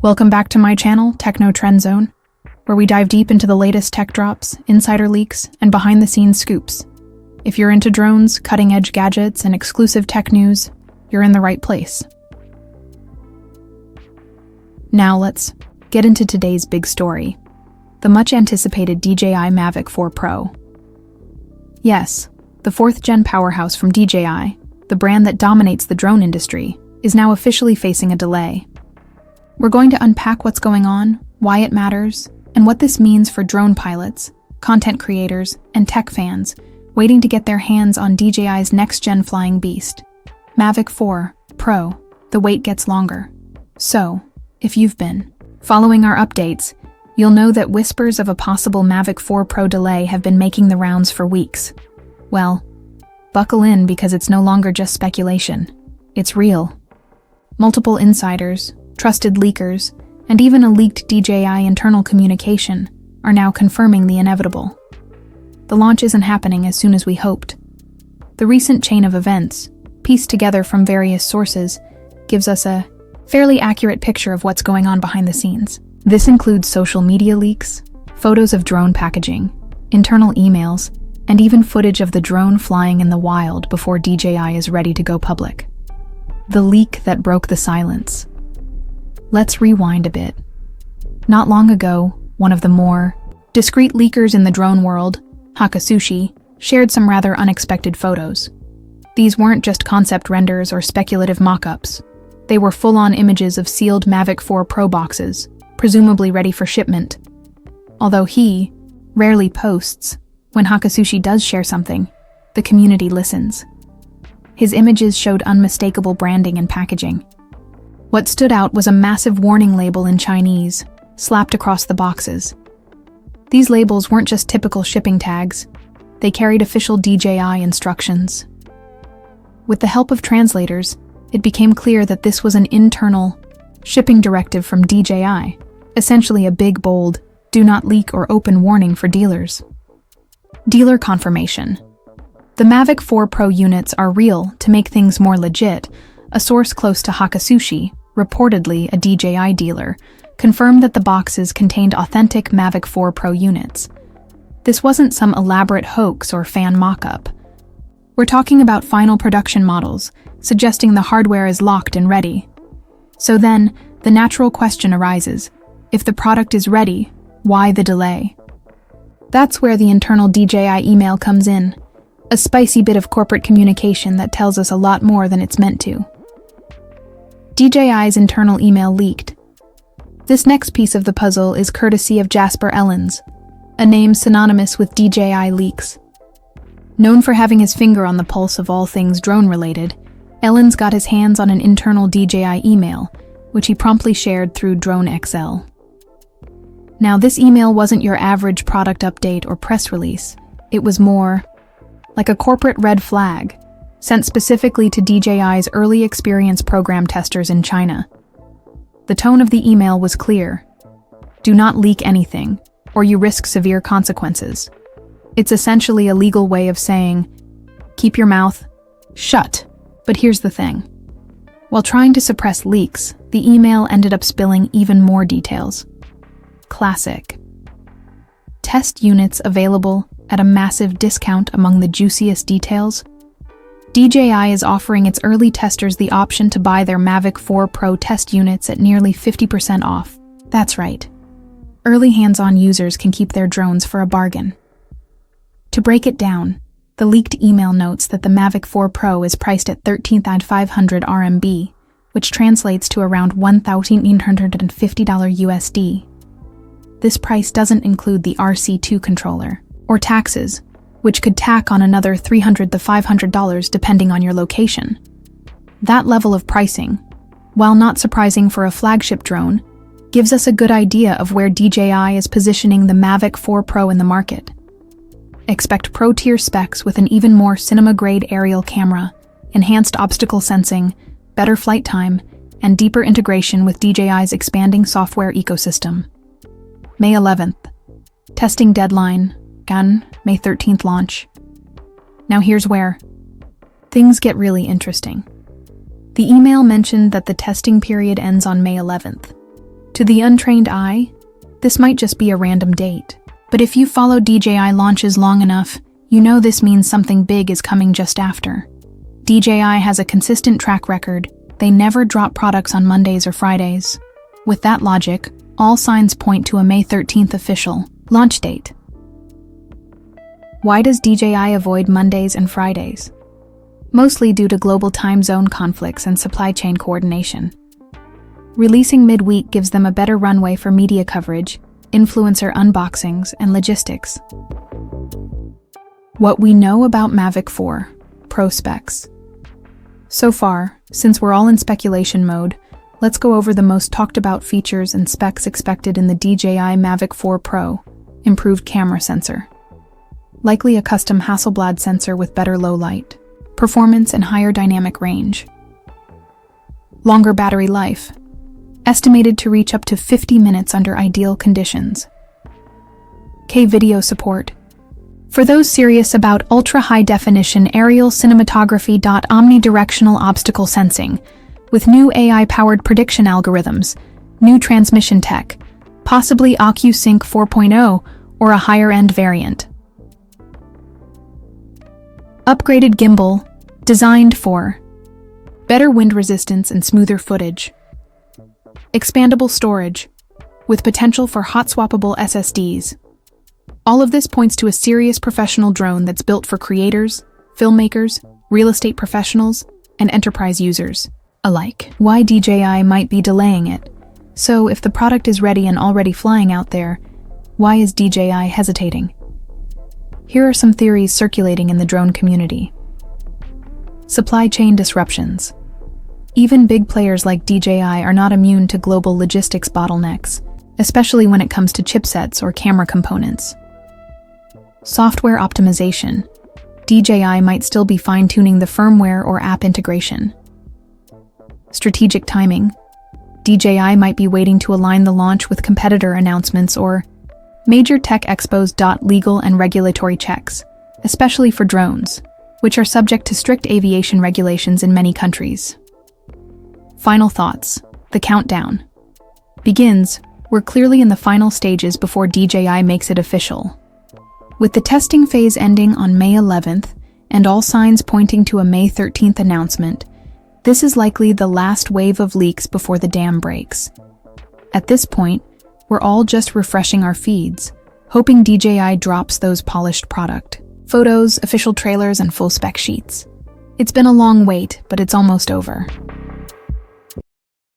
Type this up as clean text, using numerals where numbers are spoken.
Welcome back to my channel, Techno Trend Zone, where we dive deep into the latest tech drops, insider leaks, and behind-the-scenes scoops. If you're into drones, cutting-edge gadgets, and exclusive tech news, you're in the right place. Now let's get into today's big story, the much-anticipated DJI Mavic 4 Pro. Yes, the 4th-gen powerhouse from DJI, the brand that dominates the drone industry, is now officially facing a delay. We're going to unpack what's going on, why it matters, and what this means for drone pilots, content creators, and tech fans waiting to get their hands on DJI's next-gen flying beast. Mavic 4 Pro, the wait gets longer. So, if you've been following our updates, you'll know that whispers of a possible Mavic 4 Pro delay have been making the rounds for weeks. Well, buckle in because it's no longer just speculation. It's real. Multiple insiders, trusted leakers, and even a leaked DJI internal communication are now confirming the inevitable. The launch isn't happening as soon as we hoped. The recent chain of events, pieced together from various sources, gives us a fairly accurate picture of what's going on behind the scenes. This includes social media leaks, photos of drone packaging, internal emails, and even footage of the drone flying in the wild before DJI is ready to go public. The leak that broke the silence. Let's rewind a bit. Not long ago, one of the more discreet leakers in the drone world, Hakasushi, shared some rather unexpected photos. These weren't just concept renders or speculative mock-ups. They were full-on images of sealed Mavic 4 Pro boxes, presumably ready for shipment. Although he rarely posts, when Hakasushi does share something, the community listens. His images showed unmistakable branding and packaging. What stood out was a massive warning label in Chinese, slapped across the boxes. These labels weren't just typical shipping tags. They carried official DJI instructions. With the help of translators, it became clear that this was an internal shipping directive from DJI, essentially a big, bold, do not leak or open warning for dealers. Dealer confirmation. The Mavic 4 Pro units are real. To make things more legit, a source close to Hakasushi, reportedly a DJI dealer, confirmed that the boxes contained authentic Mavic 4 Pro units. This wasn't some elaborate hoax or fan mock-up. We're talking about final production models, suggesting the hardware is locked and ready. So then, the natural question arises, if the product is ready, why the delay? That's where the internal DJI email comes in, a spicy bit of corporate communication that tells us a lot more than it's meant to. DJI's internal email leaked. This next piece of the puzzle is courtesy of Jasper Ellens, a name synonymous with DJI leaks. Known for having his finger on the pulse of all things drone-related, Ellens got his hands on an internal DJI email, which he promptly shared through DroneXL. Now, this email wasn't your average product update or press release. It was more like a corporate red flag, sent specifically to DJI's early experience program testers in China. The tone of the email was clear. Do not leak anything, or you risk severe consequences. It's essentially a legal way of saying, keep your mouth shut. But here's the thing. While trying to suppress leaks, the email ended up spilling even more details. Classic. Test units available at a massive discount among the juiciest details. DJI is offering its early testers the option to buy their Mavic 4 Pro test units at nearly 50% off. That's right. Early hands-on users can keep their drones for a bargain. To break it down, the leaked email notes that the Mavic 4 Pro is priced at 13,500 RMB, which translates to around $1,850 USD. This price doesn't include the RC2 controller, or taxes, which could tack on another $300 to $500 depending on your location. That level of pricing, while not surprising for a flagship drone, gives us a good idea of where DJI is positioning the Mavic 4 Pro in the market. Expect pro-tier specs with an even more cinema-grade aerial camera, enhanced obstacle sensing, better flight time, and deeper integration with DJI's expanding software ecosystem. May 11th. Testing deadline. May 13th launch. Now here's where things get really interesting. The email mentioned that the testing period ends on May 11th. To the untrained eye, this might just be a random date. But if you follow DJI launches long enough, you know this means something big is coming just after. DJI has a consistent track record. They never drop products on Mondays or Fridays. With that logic, all signs point to a May 13th official launch date. Why does DJI avoid Mondays and Fridays? Mostly due to global time zone conflicts and supply chain coordination. Releasing midweek gives them a better runway for media coverage, influencer unboxings, and logistics. What we know about Mavic 4 Pro specs. So far, since we're all in speculation mode, let's go over the most talked about features and specs expected in the DJI Mavic 4 Pro. Improved camera sensor. Likely a custom Hasselblad sensor with better low light, performance, and higher dynamic range. Longer battery life. Estimated to reach up to 50 minutes under ideal conditions. K-video support. For those serious about ultra-high-definition aerial cinematography. Omnidirectional obstacle sensing, with new AI-powered prediction algorithms, new transmission tech, possibly OcuSync 4.0 or a higher-end variant. Upgraded gimbal, designed for better wind resistance and smoother footage. Expandable storage, with potential for hot-swappable SSDs. All of this points to a serious professional drone that's built for creators, filmmakers, real estate professionals, and enterprise users alike. Why DJI might be delaying it. So, if the product is ready and already flying out there, why is DJI hesitating? Here are some theories circulating in the drone community. Supply chain disruptions. Even big players like DJI are not immune to global logistics bottlenecks, especially when it comes to chipsets or camera components. Software optimization. DJI might still be fine-tuning the firmware or app integration. Strategic timing. DJI might be waiting to align the launch with competitor announcements or major tech expos. Legal and regulatory checks, especially for drones, which are subject to strict aviation regulations in many countries. Final thoughts. The countdown begins. We're clearly in the final stages before DJI makes it official. With the testing phase ending on May 11th and all signs pointing to a May 13th announcement, this is likely the last wave of leaks before the dam breaks. At this point, we're all just refreshing our feeds, hoping DJI drops those polished product photos, official trailers, and full spec sheets. It's been a long wait, but it's almost over.